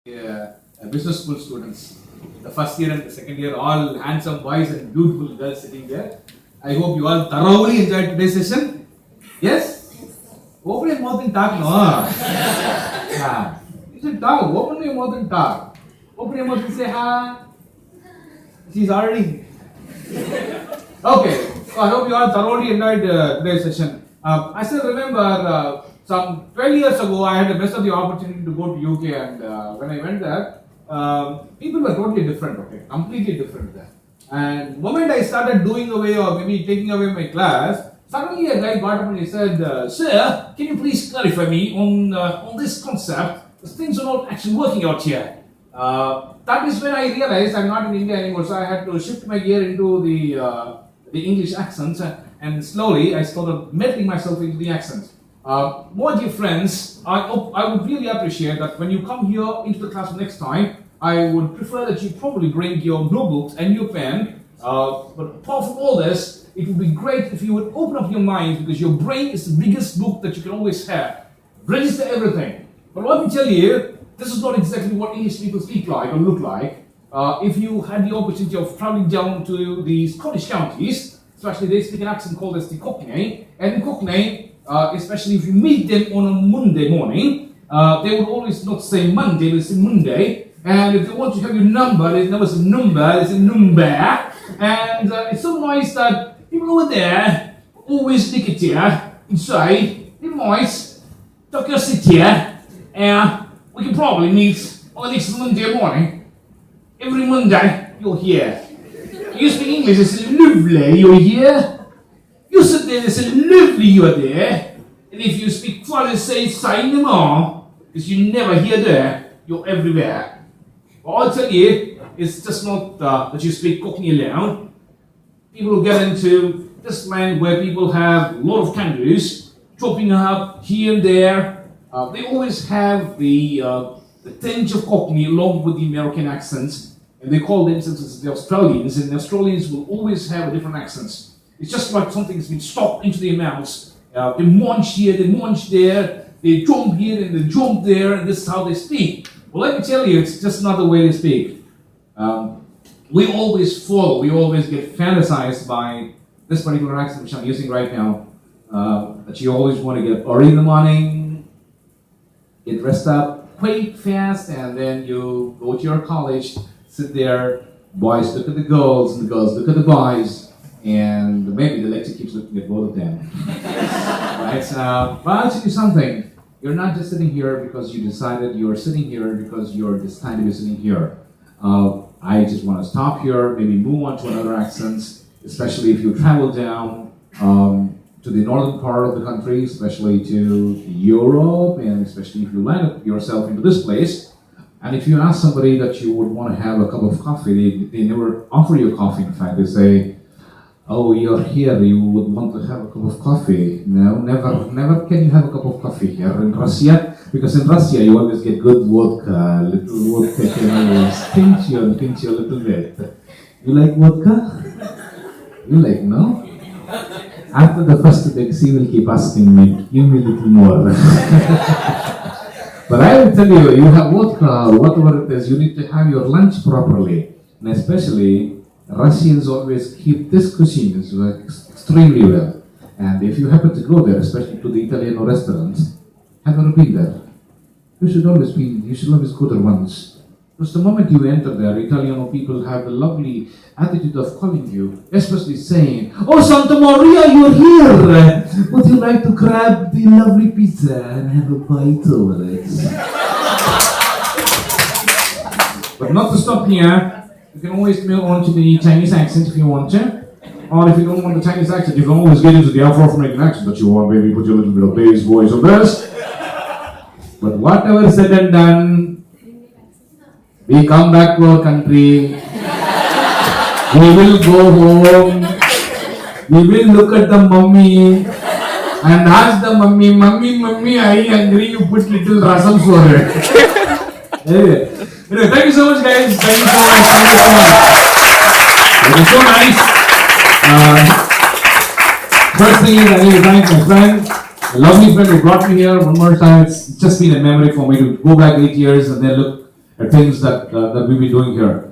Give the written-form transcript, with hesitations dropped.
Business school students. The first year and the second year, all handsome boys and beautiful girls sitting there. I hope you all thoroughly enjoyed today's session. Yes? Open your mouth and talk, no? Yeah. You should talk. Open your mouth and talk. Open your mouth and say hi. She's already. Okay. So I hope you all thoroughly enjoyed today's session. I still remember some 12 years ago, I had the best of the opportunity to go to UK, and when I went there, people were totally different, okay, completely different there. And the moment I started doing away or maybe taking away my class, suddenly a guy got up and he said, "Sir, can you please clarify me on this concept? Things are not actually working out here." That is when I realized I'm not in India anymore, so I had to shift my gear into the English accents, and slowly I started melting myself into the accents. More dear friends, I would really appreciate that when you come here into the class next time, I would prefer that you probably bring your notebooks and your pen. But apart from all this, it would be great if you would open up your mind, because your brain is the biggest book that you can always have. Register everything. But let me tell you, this is not exactly what English people speak like or look like. If you had the opportunity of traveling down to the Scottish counties, especially they speak an accent called as the Cockney, and in Cockney, especially if you meet them on a Monday morning, they would always not say Monday, they say Monday. And if they want to have your number, they never say number, they say number. And it's so nice that people over there always look at you and say, "Hey, boys, talk your sit here, and we can probably meet on next Monday morning. Every Monday, you're here. You speak English, they say, lovely, you're here. You sit there, they say, lovely, you're there. And if you speak French, say no more, because you never hear there, you're everywhere." But I'll tell you, it's just not that you speak Cockney alone. People who get into this land where people have a lot of kangaroos, chopping up here and there, they always have the tinge of Cockney along with the American accents, and they call themselves the Australians, and the Australians will always have a different accents. It's just like something's been stuck into their mouths. They munch here, they munch there, they jump here and they jump there, and this is how they speak. Well, let me tell you, it's just not the way they speak. We always follow, we always get fantasized by this particular accent which I'm using right now. That you always want to get early in the morning, get dressed up quite fast, and then you go to your college, sit there, boys look at the girls, and the girls look at the boys, and maybe the lecturer keeps looking at both of them. Right? But I'll tell you something. You're not just sitting here because you decided, you're sitting here because you're just kind to be sitting here. I just want to stop here, maybe move on to another accents, especially if you travel down to the northern part of the country, especially to Europe, and especially if you land yourself into this place. And if you ask somebody that you would want to have a cup of coffee, they never offer you coffee. In fact, they say, "Oh, you're here, you would want to have a cup of coffee." No, never can you have a cup of coffee here in Russia, because in Russia you always get good vodka, little vodka can always pinch you a little bit. You like vodka? You like, no? After the first drink, she will keep asking me, "Give me a little more." But I will tell you, you have vodka, whatever it is, you need to have your lunch properly, and especially Russians always keep this cuisine extremely well. And if you happen to go there, especially to the Italian restaurants, have you ever been there? You should always go there once. Because the moment you enter there, Italian people have the lovely attitude of calling you, especially saying, "Oh, Santa Maria, you're here! Would you like to grab the lovely pizza and have a bite over it?" But not to stop here. You can always move on to the Chinese accent if you want to. Or if you don't want the Chinese accent, you can always get into the Afro-American accent that you want. Maybe put your little bit of bass voice on this. But whatever is said and done, we come back to our country. We will go home. We will look at the mummy and ask the mummy, "Mummy, are you hungry? You put little rasam for it." Anyway, thank you so much, guys. Thank you so much. It was so nice. First thing is, I need to thank my friend, a lovely friend who brought me here one more time. It's just been a memory for me to go back 8 years and then look things that we'll be doing here.